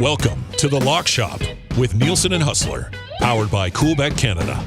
Welcome to The Lock Shop with Nielson and Hustler, powered by Coolbet Canada.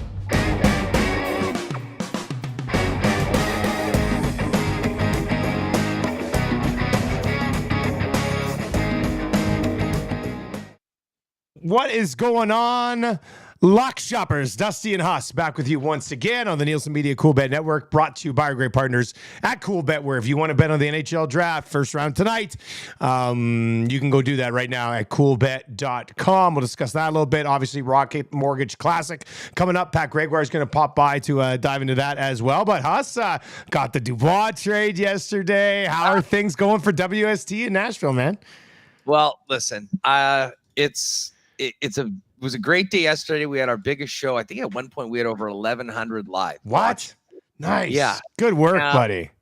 What is going on, Lock Shoppers? Dusty and Huss back with you once again on the Nielsen Media Coolbet Network, brought to you by our great partners at Coolbet, where if you want to bet on the NHL draft first round tonight, you can go do that right now at coolbet.com. We'll discuss that a little bit. Obviously, Rocket Mortgage Classic coming up. Pat Gregoire is going to pop by to dive into that as well. But Huss got the Dubois trade yesterday. How are things going for WST in Nashville, man? Well, listen, it was a great day yesterday. We had our biggest show. I think at one point we had over 1,100 live. What? Nice. Yeah. Good work, buddy.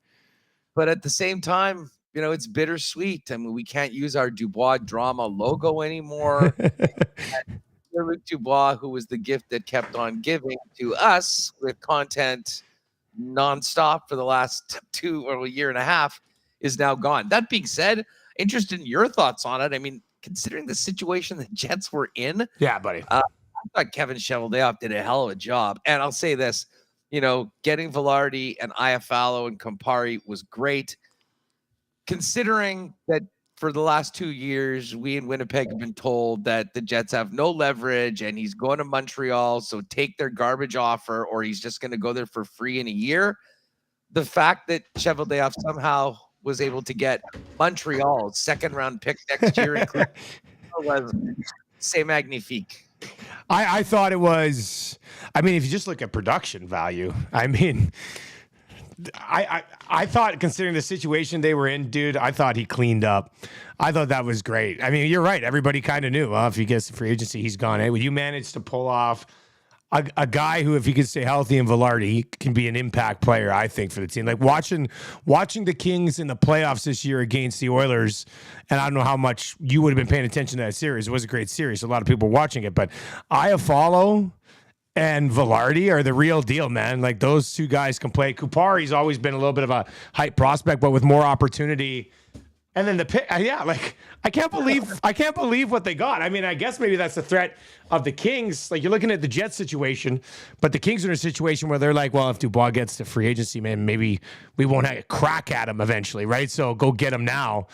But at the same time, you know, it's bittersweet. I mean, we can't use our Dubois drama logo anymore. Luc Dubois, who was the gift that kept on giving to us with content nonstop for the last a year and a half, is now gone. That being said, interested in your thoughts on it. I mean, considering the situation the Jets were in. Yeah, buddy. I thought Kevin Cheveldayoff did a hell of a job. And I'll say this, you know, getting Velarde and Iafallo and Campari was great. Considering that for the last 2 years, we in Winnipeg have been told that the Jets have no leverage and he's going to Montreal, so take their garbage offer or he's just going to go there for free in a year. The fact that Cheveldayoff somehow was able to get Montreal's second-round pick next year was c'est magnifique. I thought it was. I mean, if you just look at production value, I mean, I thought, considering the situation they were in, dude, I thought he cleaned up. I thought that was great. I mean, you're right. Everybody kind of knew. Well, if he gets the free agency, he's gone. Hey, well, you managed to pull off a guy who, if he could stay healthy in Velarde, he can be an impact player, I think, for the team. Like watching the Kings in the playoffs this year against the Oilers, and I don't know how much you would have been paying attention to that series. It was a great series. A lot of people were watching it, but Iafallo and Velarde are the real deal, man. Like those two guys can play. Kupari's always been a little bit of a hype prospect, but with more opportunity. And then the pick, like I can't believe what they got. I mean, I guess maybe that's the threat of the Kings. Like you're looking at the Jets situation, but the Kings are in a situation where they're like, well, if Dubois gets to free agency, man, maybe we won't have a crack at him eventually, right? So go get him now.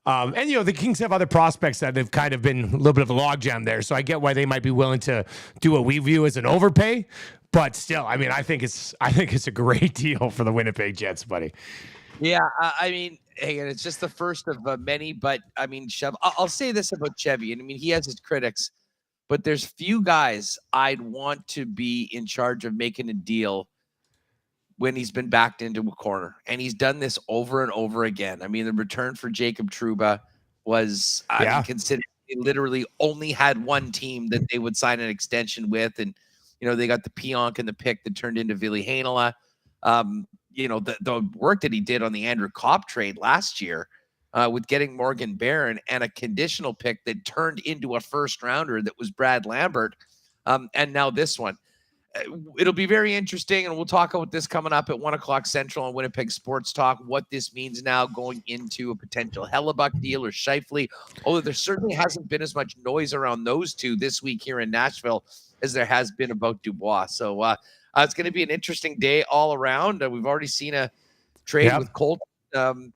And you know, the Kings have other prospects that have kind of been a little bit of a logjam there. So I get why they might be willing to do what we view as an overpay, but still, I mean, I think it's a great deal for the Winnipeg Jets, buddy. Yeah, I mean, hey, and it's just the first of many, but I mean, I'll say this about Chevy, and I mean, he has his critics, but there's few guys I'd want to be in charge of making a deal when he's been backed into a corner, and he's done this over and over again. I mean, the return for Jacob Trouba was, I consider, they literally only had one team that they would sign an extension with, and you know, they got the Pionk and the pick that turned into Ville Heinola. You know, the work that he did on the Andrew Kopp trade last year with getting Morgan Barron and a conditional pick that turned into a first rounder that was Brad Lambert. And now this one. It'll be very interesting, and we'll talk about this coming up at 1:00 Central on Winnipeg Sports Talk, what this means now going into a potential Hellebuck deal or Scheifele, although there certainly hasn't been as much noise around those two this week here in Nashville as there has been about Dubois. So it's going to be an interesting day all around. We've already seen a trade with Colt. And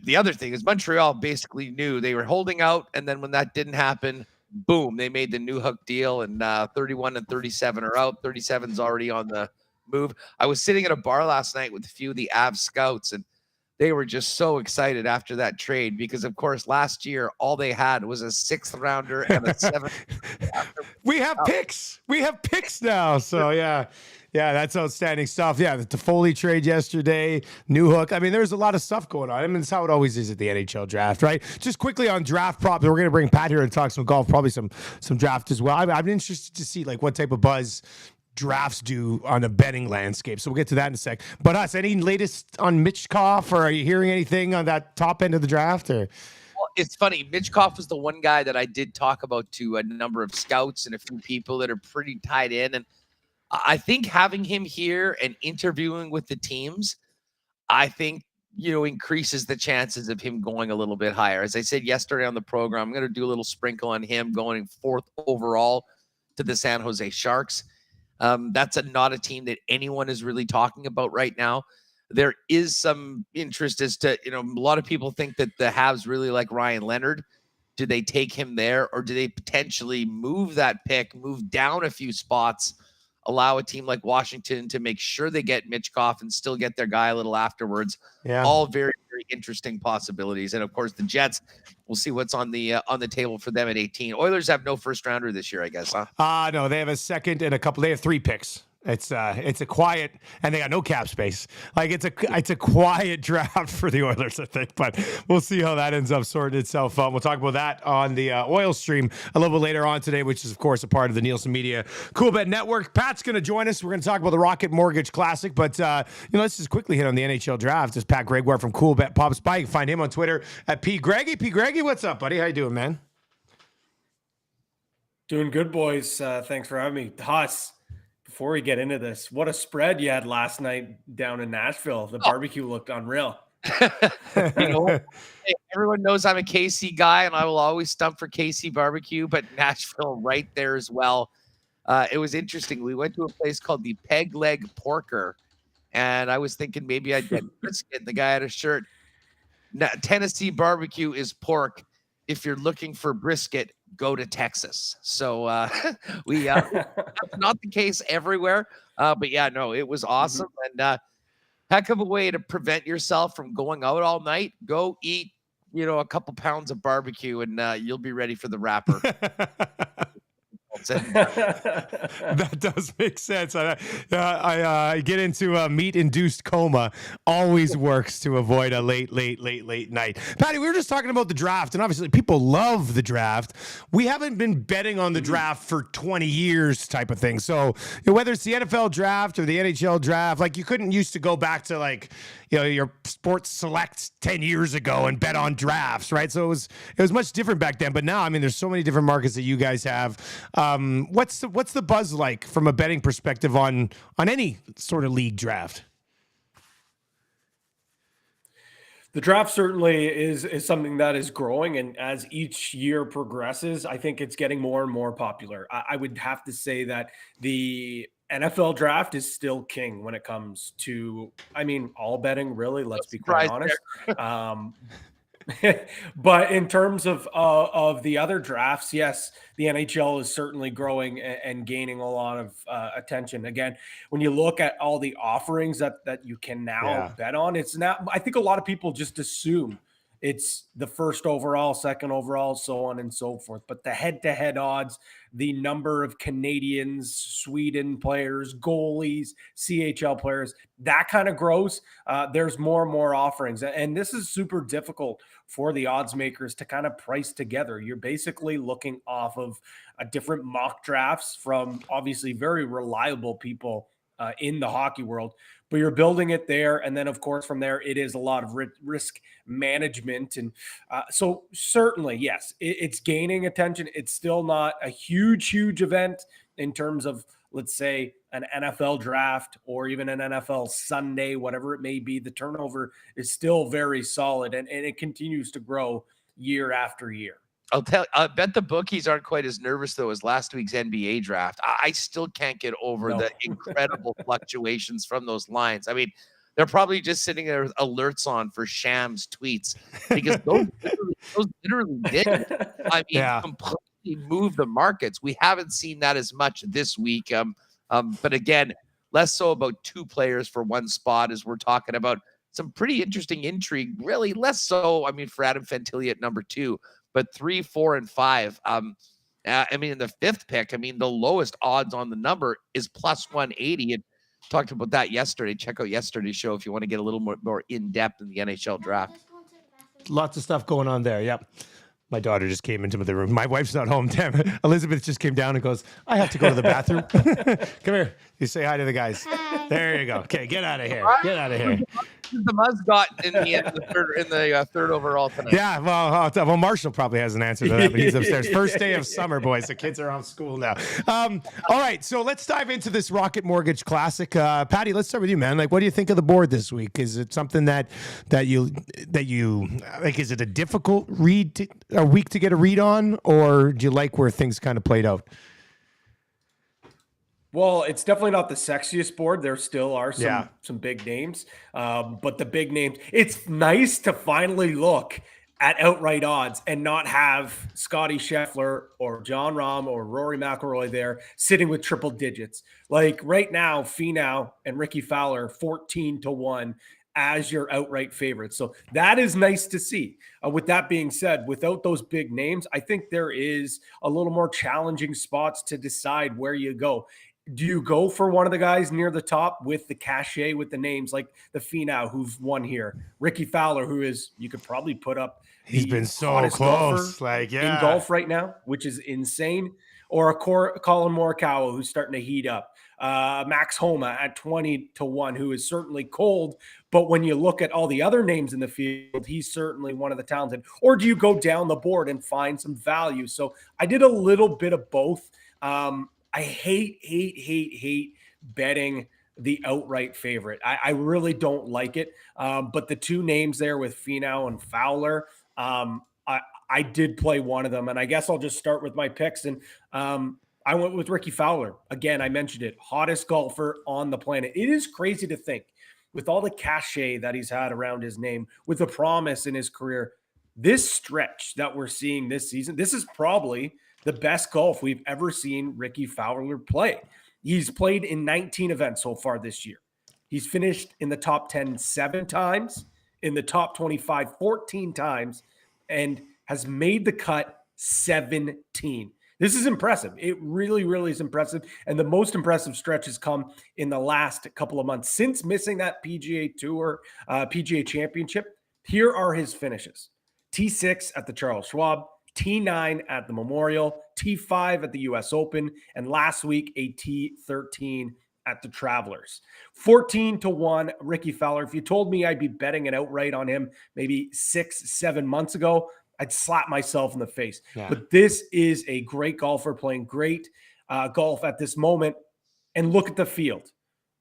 the other thing is Montreal basically knew they were holding out, and then when that didn't happen, boom, they made the new hook deal, and 31 and 37 are out. 37's already on the move. I was sitting at a bar last night with a few of the Avs scouts, and they were just so excited after that trade because, of course, last year all they had was a 6th rounder and a 7th. We have picks. We have picks now. So, yeah, that's outstanding stuff. Yeah, the Toffoli trade yesterday, new hook. I mean, there's a lot of stuff going on. I mean, it's how it always is at the NHL draft, right? Just quickly on draft props, we're going to bring Pat here and talk some golf, probably some draft as well. I'm interested to see like what type of buzz drafts do on a betting landscape. So we'll get to that in a sec. But any latest on Michkov, or are you hearing anything on that top end of the draft? Or well, it's funny. Michkov was the one guy that I did talk about to a number of scouts and a few people that are pretty tied in. And I think having him here and interviewing with the teams, I think increases the chances of him going a little bit higher. As I said yesterday on the program, I'm going to do a little sprinkle on him going 4th overall to the San Jose Sharks. That's not a team that anyone is really talking about right now. There is some interest as to, a lot of people think that the Habs really like Ryan Leonard. Do they take him there, or do they potentially move that pick, move down a few spots, allow a team like Washington to make sure they get Mitchkov and still get their guy a little afterwards? Yeah. All very, very interesting possibilities. And of course, the Jets, we'll see what's on the table for them at 18. Oilers have no first rounder this year, I guess, huh? No, they have a second and they have 3 picks. It's a quiet, and they got no cap space. Like it's a quiet draft for the Oilers, I think, but we'll see how that ends up sorting itself out. We'll talk about that on the Oil Stream a little bit later on today, which is of course a part of the Nielsen Media Cool Bet Network. Pat's going to join us. We're going to talk about the Rocket Mortgage Classic, but let's just quickly hit on the NHL draft. This is Pat Gregoire from Cool Bet Pops By. You can find him on Twitter at P Greggy. P Greggy, what's up, buddy? How you doing, man? Doing good, boys. Thanks for having me. Huss, before we get into this, what a spread you had last night down in Nashville. The barbecue looked unreal. Everyone knows I'm a KC guy, and I will always stump for KC barbecue, but Nashville right there as well. It was interesting. We went to a place called the Peg Leg Porker, and I was thinking maybe I'd get brisket. The guy had a shirt. Now, Tennessee barbecue is pork. If you're looking for brisket, go to Texas. So that's not the case everywhere. But yeah, no, it was awesome. And heck of a way to prevent yourself from going out all night. Go eat, a couple pounds of barbecue, and you'll be ready for the wrapper. That does make sense. I get into a meat-induced coma. Always works to avoid a late night. Patty, we were just talking about the draft, and obviously people love the draft. We haven't been betting on the draft for 20 years type of thing. So whether it's the NFL draft or the NHL draft, like you couldn't used to go back to your Sports Select 10 years ago and bet on drafts, right? So it was much different back then. But now, there's so many different markets that you guys have. What's the buzz like from a betting perspective on any sort of league draft? The draft certainly is something that is growing, and as each year progresses, I think it's getting more and more popular. I would have to say that the NFL draft is still king when it comes to, all betting, really. Let's be quite honest. But in terms of the other drafts, yes, the NHL is certainly growing and gaining a lot of attention. Again, when you look at all the offerings that you can now bet on, it's now, I think a lot of people just assume it's the first overall, second overall, so on and so forth. But the head-to-head odds, the number of Canadians, Sweden players, goalies, CHL players, that kind of grows. There's more and more offerings. And this is super difficult for the odds makers to kind of price together. You're basically looking off of different mock drafts from obviously very reliable people in the hockey world, but you're building it there. And then, of course, from there, it is a lot of risk management. And so certainly, yes, it's gaining attention. It's still not a huge event in terms of, let's say, an NFL draft or even an NFL Sunday, whatever it may be. The turnover is still very solid, and it continues to grow year after year. I bet the bookies aren't quite as nervous, though, as last week's NBA draft. I still can't get over the incredible fluctuations from those lines. They're probably just sitting there with alerts on for Shams tweets, because those literally did. Completely move the markets. We haven't seen that as much this week. But again, less so about 2 players for one spot, as we're talking about some pretty interesting intrigue. Really less so, for Adam Fantilli at number 2. But 3, 4, and 5. In the 5th pick, the lowest odds on the number is plus 180. And talked about that yesterday. Check out yesterday's show if you want to get a little more in depth in the NHL draft. Lots of stuff going on there. Yep. My daughter just came into the room. My wife's not home. Damn. Elizabeth just came down and goes, I have to go to the bathroom. Come here. You say hi to the guys. Hi. There you go. Okay, get out of here. Get out of here. the Muzz got in the third overall tonight? Yeah, well, Marshall probably has an answer to that, but he's upstairs. First day of summer, boys. The kids are off school now. All right, so let's dive into this Rocket Mortgage Classic. Patty, let's start with you, man. Like, what do you think of the board this week? Is it something that you like? Is it a difficult week to get a read on, or do you like where things kind of played out? Well, it's definitely not the sexiest board. There still are some big names, but the big names. It's nice to finally look at outright odds and not have Scotty Scheffler or John Rahm or Rory McIlroy there sitting with triple digits. Like right now, Finau and Ricky Fowler 14-1 as your outright favorites. So that is nice to see. With that being said, without those big names, I think there is a little more challenging spots to decide where you go. Do you go for one of the guys near the top with the cachet, with the names like the Finau who've won here, Ricky Fowler, who is, you could probably put up. He's been so close, in golf right now, which is insane. Or a Colin Morikawa who's starting to heat up. Max Homa at 20-1, who is certainly cold. But when you look at all the other names in the field, he's certainly one of the talented. Or do you go down the board and find some value? So I did a little bit of both. I hate betting the outright favorite. I really don't like it. But the two names there with Finau and Fowler, I did play one of them. And I guess I'll just start with my picks. And I went with Ricky Fowler. Again, I mentioned it. Hottest golfer on the planet. It is crazy to think, with all the cachet that he's had around his name, with the promise in his career, this stretch that we're seeing this season, this is probably the best golf we've ever seen Ricky Fowler play. He's played in 19 events so far this year. He's finished in the top 10 7 times, in the top 25 14 times, and has made the cut 17. This is impressive. It really, really is impressive. And the most impressive stretch has come in the last couple of months. Since missing that PGA Tour, PGA Championship, here are his finishes. T6 at the Charles Schwab, T9 at the Memorial, T5 at the US Open, and last week a T13 at the Travelers. 14-1 Ricky Fowler. If you told me I'd be betting it outright on him maybe 6-7 months ago, I'd slap myself in the face. Yeah. But this is a great golfer playing great golf at this moment. And look at the field.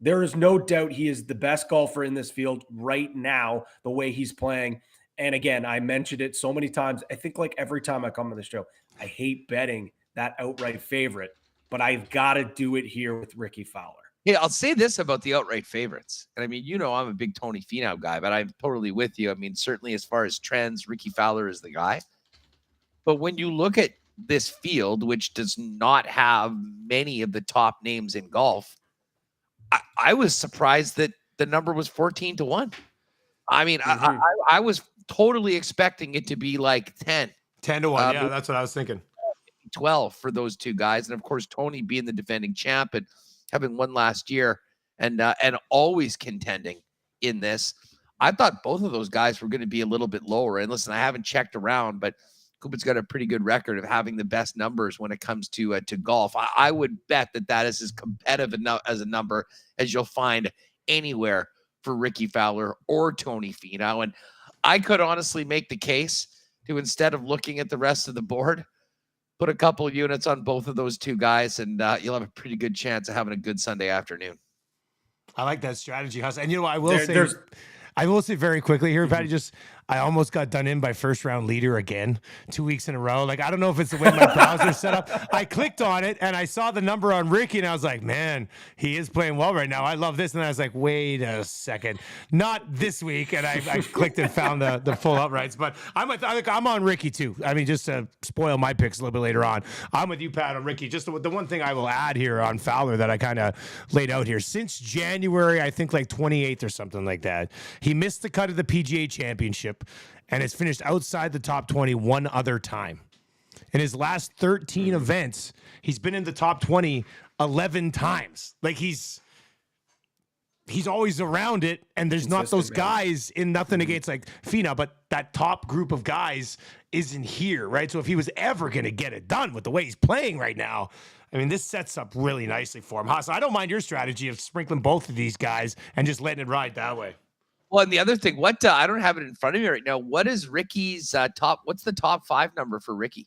There is no doubt he is the best golfer in this field right now, the way he's playing. And again, I mentioned it so many times. I think like every time I come to the show, I hate betting that outright favorite, but I've got to do it here with Ricky Fowler. Yeah, I'll say this about the outright favorites. And I mean, I'm a big Tony Finau guy, but I'm totally with you. I mean, certainly as far as trends, Ricky Fowler is the guy. But when you look at this field, which does not have many of the top names in golf, I was surprised that the number was 14-1. I mean, I was totally expecting it to be like 10 to 1. Yeah, that's what I was thinking. 12 for those two guys. And of course, Tony being the defending champ and having won last year and always contending in this. I thought both of those guys were going to be a little bit lower. And listen, I haven't checked around, but Cooper's got a pretty good record of having the best numbers when it comes to golf. I would bet that is as competitive as a number as you'll find anywhere for Ricky Fowler or Tony Finau. And I could honestly make the case to, instead of looking at the rest of the board, put a couple of units on both of those two guys, and you'll have a pretty good chance of having a good Sunday afternoon. I like that strategy, Huss. And I will say very quickly here, Patty, I almost got done in by first round leader again 2 weeks in a row. Like, I don't know if it's the way my browser's set up. I clicked on it and I saw the number on Ricky and I was like, man, he is playing well right now. I love this. And I was like, wait a second, not this week. And I clicked and found the full outrights, but I'm on Ricky too. I mean, just to spoil my picks a little bit later on, I'm with you, Pat, on Ricky. Just the one thing I will add here on Fowler that I kind of laid out here, since January, I think like 28th or something like that, he missed the cut of the PGA Championship and has finished outside the top 20 one other time. In his last 13 events, he's been in the top 20 11 times. Like, he's always around it, and there's not those guys in nothing against like Finau, but that top group of guys isn't here, right? So if he was ever going to get it done with the way he's playing right now, I mean, this sets up really nicely for him. Haas, I don't mind your strategy of sprinkling both of these guys and just letting it ride that way. Well, and the other thing, I don't have it in front of me right now. What is Ricky's what's the top 5 number for Ricky?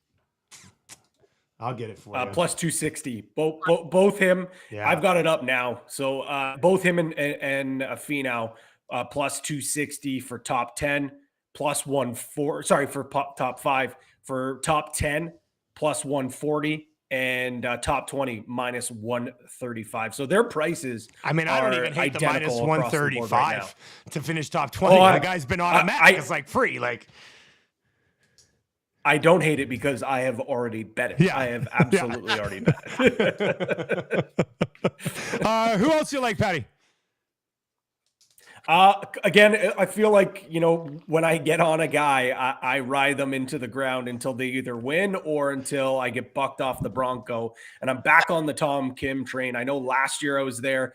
I'll get it for you. Plus 260. Both him. Yeah. I've got it up now. So both him and Finau, plus 260 for top 10, plus 140. Sorry, for top 5. For top 10, plus 140, and top 20 minus 135. So their prices. I mean, I don't even hate the minus identical 135 right to finish top 20. The guy's been automatic. It's like free. Like, I don't hate it because I have already bet it. Yeah. I have absolutely already bet it. Who else do you like, Patty? Again, I feel like, when I get on a guy, I ride them into the ground until they either win or until I get bucked off the Bronco. And I'm back on the Tom Kim train. I know last year I was there,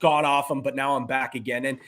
got off him, but now I'm back again. And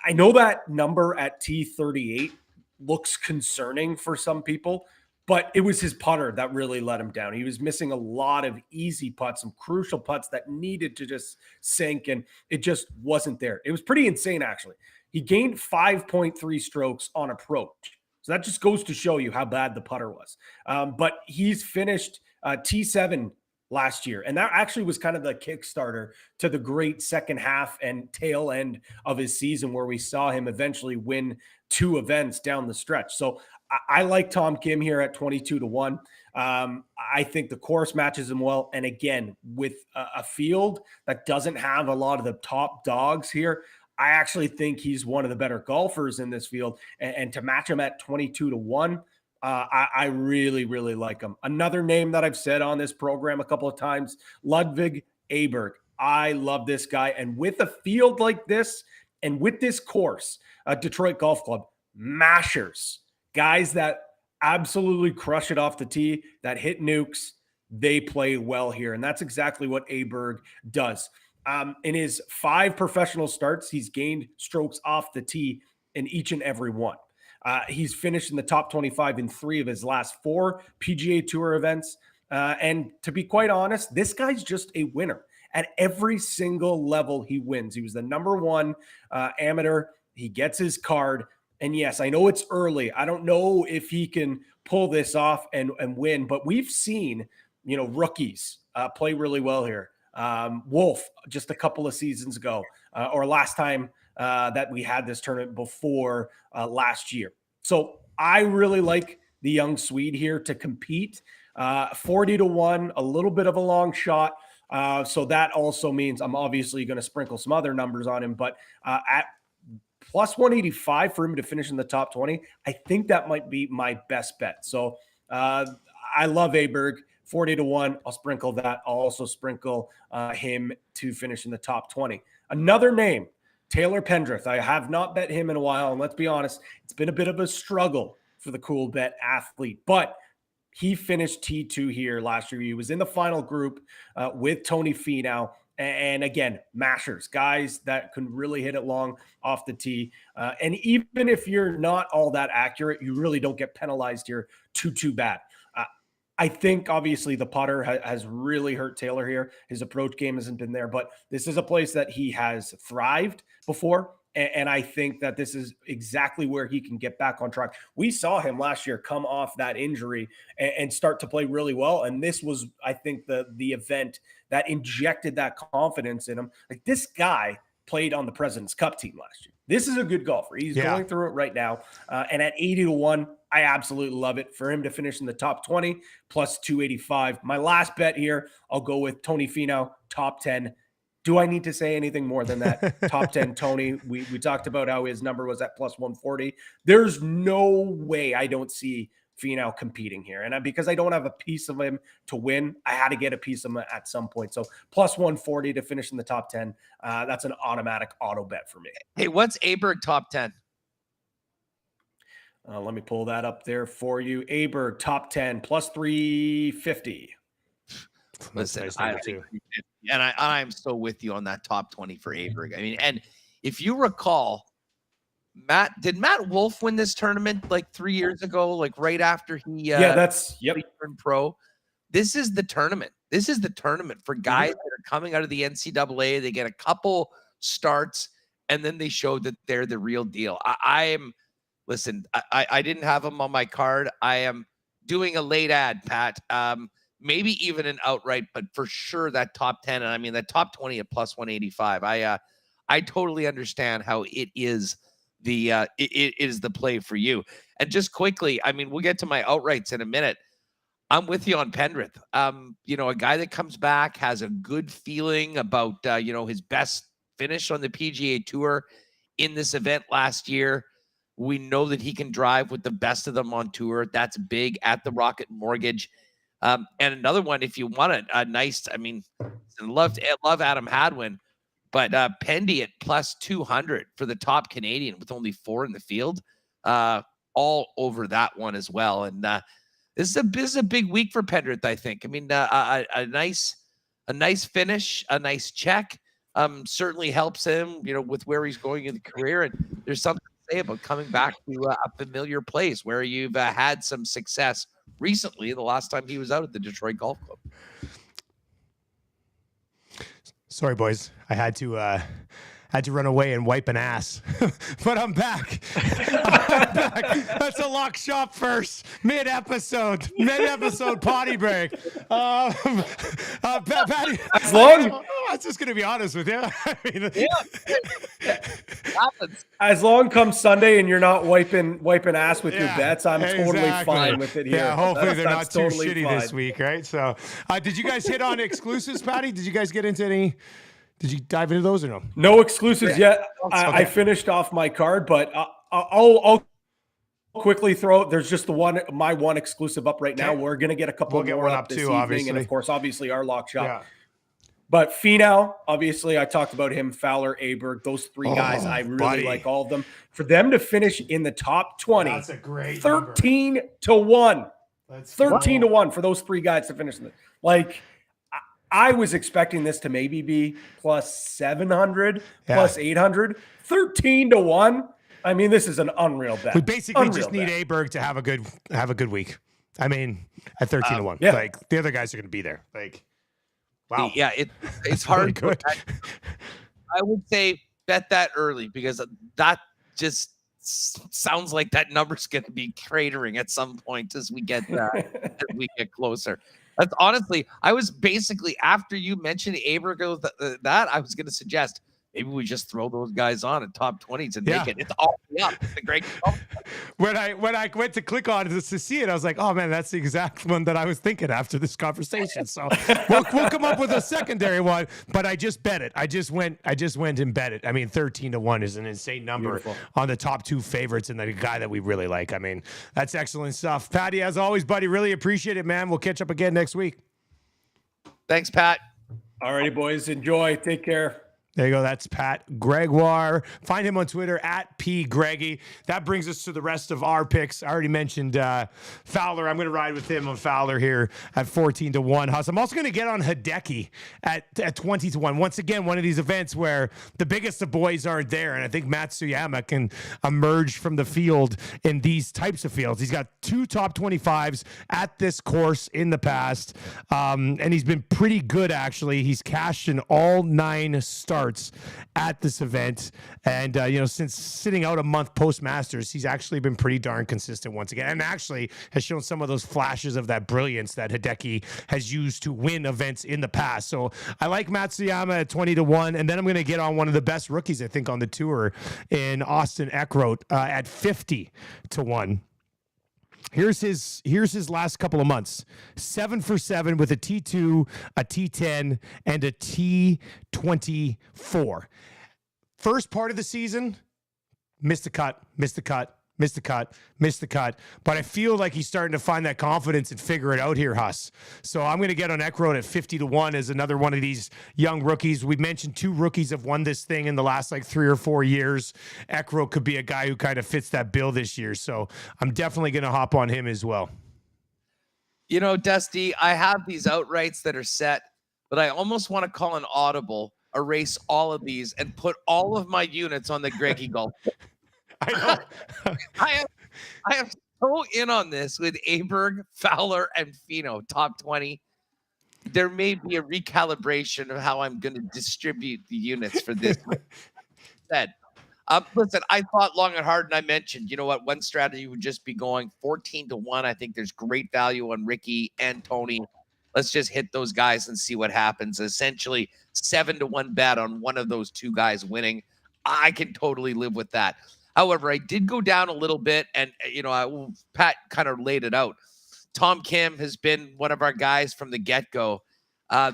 I know that number at T38 looks concerning for some people, but it was his putter that really let him down. He was missing a lot of easy putts, some crucial putts that needed to just sink, and it just wasn't there. It was pretty insane, actually. He gained 5.3 strokes on approach. So that just goes to show you how bad the putter was. But he's finished T7 last year, and that actually was kind of the Kickstarter to the great second half and tail end of his season, where we saw him eventually win 2 events down the stretch. So I like Tom Kim here at 22-1. I think the course matches him well. And again, with a field that doesn't have a lot of the top dogs here, I actually think he's one of the better golfers in this field. And to match him at 22-1, I really, really like him. Another name that I've said on this program a couple of times, Ludwig Aberg. I love this guy. And with a field like this and with this course, Detroit Golf Club, mashers, guys that absolutely crush it off the tee, that hit nukes, they play well here. And that's exactly what Aberg does. In his 5 professional starts, he's gained strokes off the tee in each and every one. He's finished in the top 25 in 3 of his last 4 PGA Tour events. And to be quite honest, this guy's just a winner. At every single level, he wins. He was the number 1 amateur. He gets his card. And yes, I know it's early. I don't know if he can pull this off and win, but we've seen, rookies play really well here. Wolf just a couple of seasons ago, or last time that we had this tournament before last year. So I really like the young Swede here to compete. 40-1, a little bit of a long shot. So that also means I'm obviously going to sprinkle some other numbers on him, but at plus 185 for him to finish in the top 20, I think that might be my best bet. So I love Aberg, 40-1. I'll sprinkle that. I'll also sprinkle him to finish in the top 20. Another name, Taylor Pendrith. I have not bet him in a while, and let's be honest, it's been a bit of a struggle for the cool bet athlete, but he finished T2 here last year. He was in the final group with Tony Finau. And again, mashers, guys that can really hit it long off the tee. And even if you're not all that accurate, you really don't get penalized here too bad. I think obviously the putter has really hurt Taylor here. His approach game hasn't been there, but this is a place that he has thrived before. And I think that this is exactly where he can get back on track. We saw him last year come off that injury and start to play really well. And this was, I think, the event that injected that confidence in him. Like, this guy played on the President's Cup team last year. This is a good golfer. He's going through it right now. And at 80-1, I absolutely love it. For him to finish in the top 20, plus 285. My last bet here, I'll go with Tony Finau, top 10. Do I need to say anything more than that? Top 10 Tony. We talked about how his number was at plus 140. There's no way I don't see Finau competing here. And because I don't have a piece of him to win, I had to get a piece of him at some point. So plus 140 to finish in the top 10. That's an automatic auto bet for me. Hey, what's Aberg top 10? Let me pull that up there for you. Aberg top 10 plus 350. Listen, nice and I'm so with you on that top 20 for Aberg. I mean, and if you recall, did Matt Wolf win this tournament like 3 years ago, like right after he turned pro? This is the tournament. This is the tournament for guys that are coming out of the NCAA. They get a couple starts and then they showed that they're the real deal. Listen, I didn't have them on my card. I am doing a late ad, Pat. Maybe even an outright, but for sure that top 10, and I mean that top 20 at plus 185. I totally understand how it is it is the play for you. And just quickly, I mean, we'll get to my outrights in a minute. I'm with you on Pendrith. A guy that comes back has a good feeling about his best finish on the PGA Tour in this event last year. We know that he can drive with the best of them on tour. That's big at the Rocket Mortgage. And another one, if you want a nice, I mean, love Adam Hadwin, but Pendy at plus 200 for the top Canadian with only 4 in the field, all over that one as well. And this is a big week for Pendrith, I think. I mean, a nice finish, a nice check, certainly helps him, with where he's going in the career. And there's something to say about coming back to a familiar place where you've had some success recently. The last time he was out at the Detroit Golf Club. Sorry, boys. I had to run away and wipe an ass, but I'm back. That's a lock shop first. Mid-episode potty break. Patty, as long I'm just gonna be honest with you. I mean, as long comes Sunday and you're not wiping ass with your bets, I'm totally fine with it here. Yeah, hopefully they're not too totally shitty fine. this week, right? So, did you guys hit on exclusives, Patty? Did you guys get into any? Did you dive into those or no? No exclusives yet. I finished off my card, but I'll quickly throw. There's just my one exclusive up right now. We're gonna get a couple more up this evening, obviously. And of course, obviously our lock shop. Yeah. But Finau, obviously, I talked about him. Fowler, Aberg, those 3 guys, I really like all of them. For them to finish in the top 20, that's a great 13 to 1. That's 13 to 1 for those 3 guys to finish. I was expecting this to maybe be plus 700, plus 800, 13 to 1. I mean, this is an unreal bet. We basically just need Aberg to have a good week. I mean, at 13 to 1. Yeah. Like the other guys are going to be there. Like, wow. Yeah, it's hard. Good. I would say bet that early because that just sounds like that number's going to be cratering at some point as we get closer. That's honestly, I was basically, after you mentioned Aberg, that I was going to suggest maybe we just throw those guys on at top 20s and make it. It's all up. The great. When I went to click on it to see it, I was like, oh man, that's the exact one that I was thinking after this conversation. So we'll come up with a secondary one, but I just bet it. I just went and bet it. I mean, 13 to 1 is an insane number on the top 2 favorites and the guy that we really like. I mean, that's excellent stuff. Patty, as always, buddy, really appreciate it, man. We'll catch up again next week. Thanks, Pat. All righty, boys. Enjoy. Take care. There you go. That's Pat Gregoire. Find him on Twitter at @PGreggy. That brings us to the rest of our picks. I already mentioned Fowler. I'm going to ride with him on Fowler here at 14 to 1. Huss. I'm also going to get on Hideki at 20 to 1. Once again, one of these events where the biggest of boys aren't there, and I think Matsuyama can emerge from the field in these types of fields. He's got 2 top 25s at this course in the past, and he's been pretty good, actually. He's cashed in all 9 starts at this event, and since sitting out a month post Masters, he's actually been pretty darn consistent once again, and actually has shown some of those flashes of that brilliance that Hideki has used to win events in the past. So I like Matsuyama at 20 to 1, and then I'm going to get on one of the best rookies I think on the tour in Austin Eckroat at 50 to 1. Here's his last couple of months. 7 for 7 with a T2, a T10, and a T24. First part of the season, missed the cut. But I feel like he's starting to find that confidence and figure it out here, Huss. So I'm going to get on Eckroat at 50 to 1 as another one of these young rookies. We mentioned 2 rookies have won this thing in the last 3 or 4 years. Eckroat could be a guy who kind of fits that bill this year. So I'm definitely going to hop on him as well. Dusty, I have these outrights that are set, but I almost want to call an audible, erase all of these, and put all of my units on the Greggy Golf. I know. I am so in on this with Aberg, Fowler, and Finau, top 20. There may be a recalibration of how I'm going to distribute the units for this. said. Listen, I thought long and hard, and I mentioned, you know what, one strategy would just be going 14-1. I think there's great value on Ricky and Tony. Let's just hit those guys and see what happens. Essentially, 7-1 bet on one of those two guys winning. I can totally live with that. However, I did go down a little bit, and Pat kind of laid it out. Tom Kim has been one of our guys from the get-go.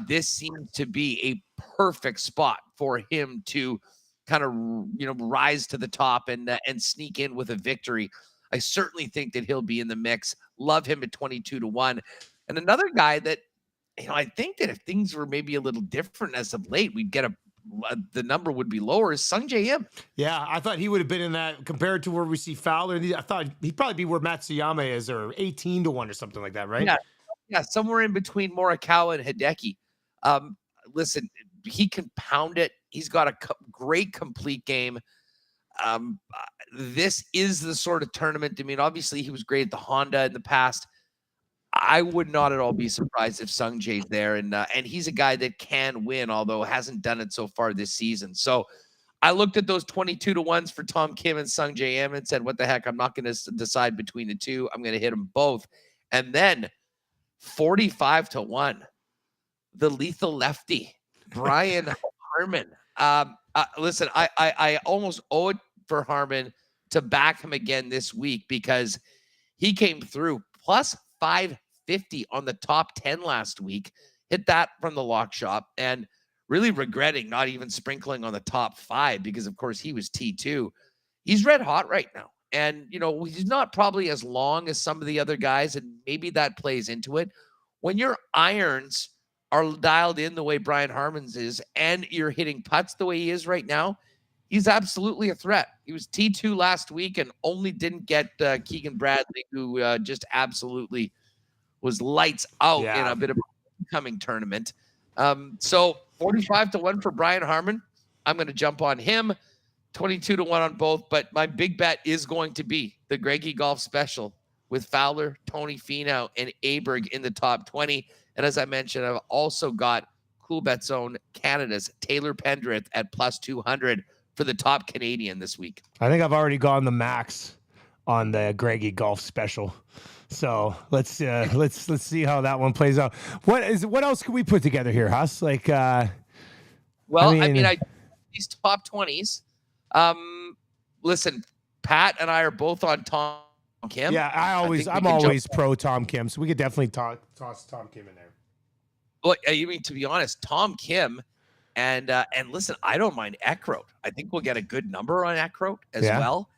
This seems to be a perfect spot for him to kind of rise to the top and sneak in with a victory. I certainly think that he'll be in the mix. Love him at 22-1. And another guy that I think that if things were maybe a little different as of late, we'd get the number would be lower, is Sungjae Im. Yeah, I thought he would have been in that compared to where we see Fowler. I thought he'd probably be where Matsuyama is, or 18-1 or something like that, right? Yeah, somewhere in between Morikawa and Hideki. Listen, he can pound it. He's got a great complete game. This is the sort of tournament. I mean, obviously he was great at the Honda in the past. I would not at all be surprised if Sungjae's there, and he's a guy that can win, although hasn't done it so far this season. So I looked at those 22-1s for Tom Kim and Sungjae Im and said, what the heck? I'm not going to decide between the two. I'm going to hit them both. And then 45-1, the lethal lefty, Brian Harman. Listen, I almost owe it for Harman to back him again this week, because he came through plus 550 on the top 10 last week, hit that from the lock shop, and really regretting not even sprinkling on the top 5, because of course he was T2. He's red hot right now. And, he's not probably as long as some of the other guys, and maybe that plays into it. When your irons are dialed in the way Brian Harman's is, and you're hitting putts the way he is right now, he's absolutely a threat. He was T2 last week and only didn't get Keegan Bradley, who just absolutely was lights out in a bit of a coming tournament. So 45-1 for Brian Harman. I'm going to jump on him. 22-1 on both, but my big bet is going to be the Gregoire Golf Special with Fowler, Tony Finau, and Aberg in the top 20. And as I mentioned, I've also got Coolbet Zone Canada's Taylor Pendrith at plus 200 for the top Canadian this week. I think I've already gone the max on the Gregoire Golf Special. So let's see how that one plays out. What else can we put together here, Huss? Like, I these top 20s. Listen, Pat and I are both on Tom Kim. Yeah, I'm always pro Tom Kim, so we could definitely toss Tom Kim in there. Well, I mean, to be honest, Tom Kim and listen, I don't mind Eckroat. I think we'll get a good number on Eckroat as well.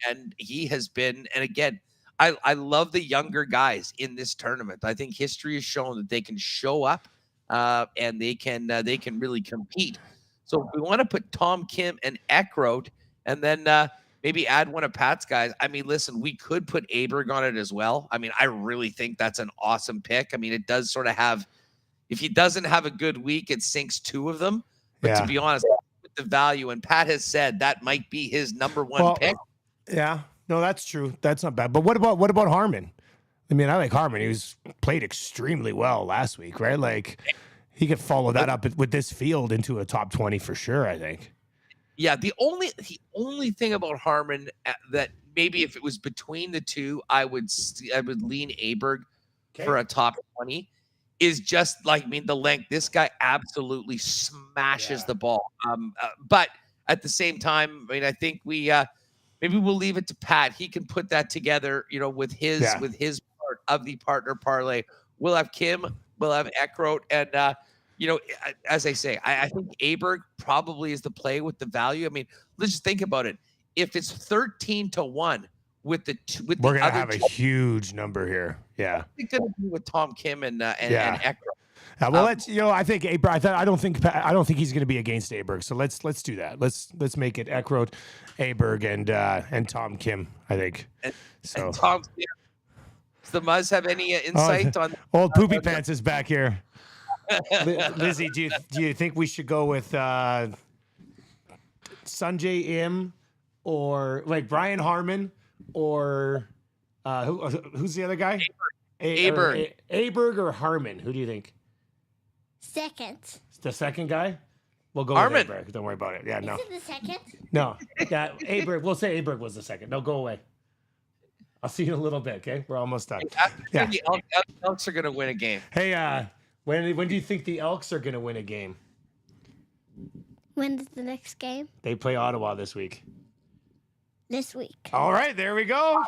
And he has been, and again, I love the younger guys in this tournament. I think history has shown that they can show up and they can really compete. So if we want to put Tom Kim and Eckroat, and then maybe add one of Pat's guys. I mean, listen, we could put Aberg on it as well. I mean, I really think that's an awesome pick. I mean, it does sort of have, if he doesn't have a good week, it sinks 2 of them. But to be honest, with the value, and Pat has said that might be his number 1 pick. Yeah, no, that's true. That's not bad. But what about Harman? I mean, I like Harman. He played extremely well last week, right? Like, he could follow that up with this field into a top 20 for sure, I think. Yeah, the only thing about Harman that maybe if it was between the two, I would lean Aberg for a top 20 is just like, I mean, the length. This guy absolutely smashes the ball. But at the same time, I mean, I think we maybe we'll leave it to Pat. He can put that together, with his part of the partner parlay. We'll have Kim, we'll have Eckroat, and as I say, I think Aberg probably is the play with the value. I mean, let's just think about it. If it's 13-1 we're gonna have a huge number here. Yeah, it's gonna be with Tom Kim and Eckroat. Well, I think Aberg. I don't think he's going to be against Aberg. So let's do that. Let's make it Eckroat, Aberg, and Tom Kim. I think. And Tom Kim. Does the Muzz have any insight on? Old Poopy Pants is back here. Lizzie, do you think we should go with Sungjae Im or like Brian Harman or who's the other guy? Aberg. Aberg or Harman? Who do you think? Second. The second guy? We'll go Armin. with Aberg. Don't worry about it. Yeah, no. Is it the second? No. Yeah, Aberg. We'll say Aberg was the second. No, go away. I'll see you in a little bit, okay? We're almost done. Yeah. The Elks are going to win a game. Hey, when do you think the Elks are going to win a game? When's the next game? They play Ottawa this week. This week. All right, there we go.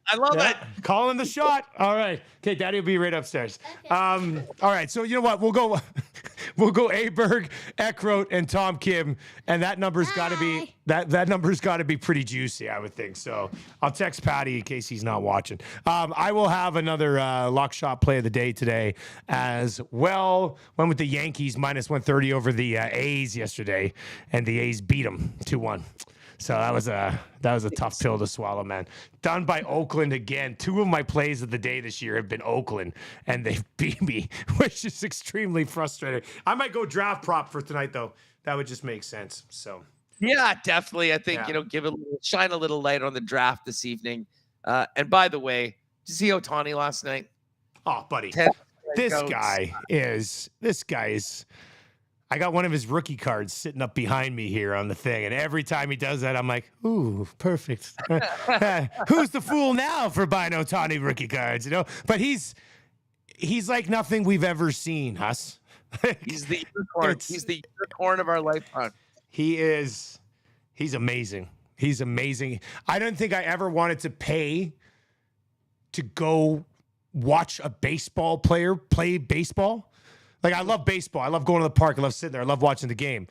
I love it. Calling the shot. All right. Okay, Daddy will be right upstairs. All right. So you know what? We'll go Aberg, Eckroat, and Tom Kim, and that number's got to be that number's got to be pretty juicy, I would think. So I'll text Patty in case he's not watching. I will have another lock shot play of the day today as well. Went with the Yankees minus 130 over the A's yesterday, and the A's beat them 2-1. So that was a tough pill to swallow, man. Done by Oakland again. 2 of my plays of the day this year have been Oakland, and they've beat me, which is extremely frustrating. I might go draft prop for tonight, though. That would just make sense. So yeah, definitely. I think shine a little light on the draft this evening. And by the way, did you see Ohtani last night? Oh, buddy, this guy is. I got one of his rookie cards sitting up behind me here on the thing. And every time he does that, I'm like, ooh, perfect. Who's the fool now for buying Ohtani rookie cards, you know? But he's like nothing we've ever seen, Huss. He's the unicorn. He's the unicorn of our lifetime. He's amazing. He's amazing. I don't think I ever wanted to pay to go watch a baseball player play baseball. Like, I love baseball. I love going to the park. I love sitting there. I love watching the game.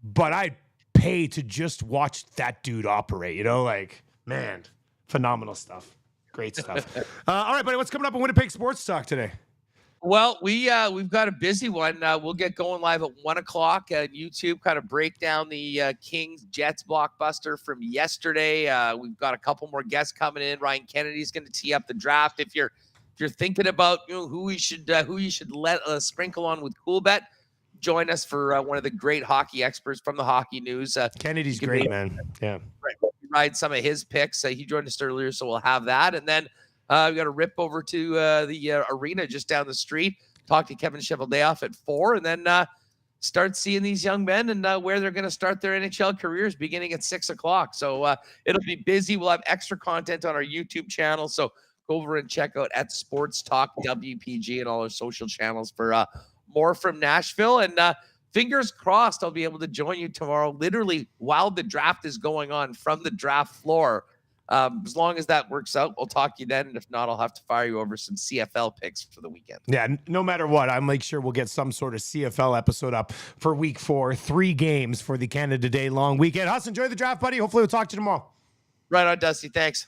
But I'd pay to just watch that dude operate, you know? Like, man, phenomenal stuff. Great stuff. All right, buddy, what's coming up on Winnipeg Sports Talk today? Well, we've got a busy one. We'll get going live at 1 o'clock at YouTube, kind of break down the Kings-Jets blockbuster from yesterday. We've got a couple more guests coming in. Ryan Kennedy's going to tee up the draft. If you're thinking about who you should let sprinkle on with Cool Bet, join us for one of the great hockey experts from the Hockey News. Kennedy's great, man. Yeah. Right. Ride some of his picks. He joined us earlier, so we'll have that. And then we got to rip over to the arena just down the street, talk to Kevin Cheveldayoff at 4, and then start seeing these young men and where they're going to start their NHL careers beginning at 6 o'clock. So it'll be busy. We'll have extra content on our YouTube channel. So go over and check out at Sports Talk WPG and all our social channels for more from Nashville. And fingers crossed, I'll be able to join you tomorrow, literally while the draft is going on from the draft floor. As long as that works out, we'll talk to you then. And if not, I'll have to fire you over some CFL picks for the weekend. Yeah, no matter what, I'll make sure we'll get some sort of CFL episode up for week 4. 3 games for the Canada Day long weekend. Huss, enjoy the draft, buddy. Hopefully we'll talk to you tomorrow. Right on, Dusty. Thanks.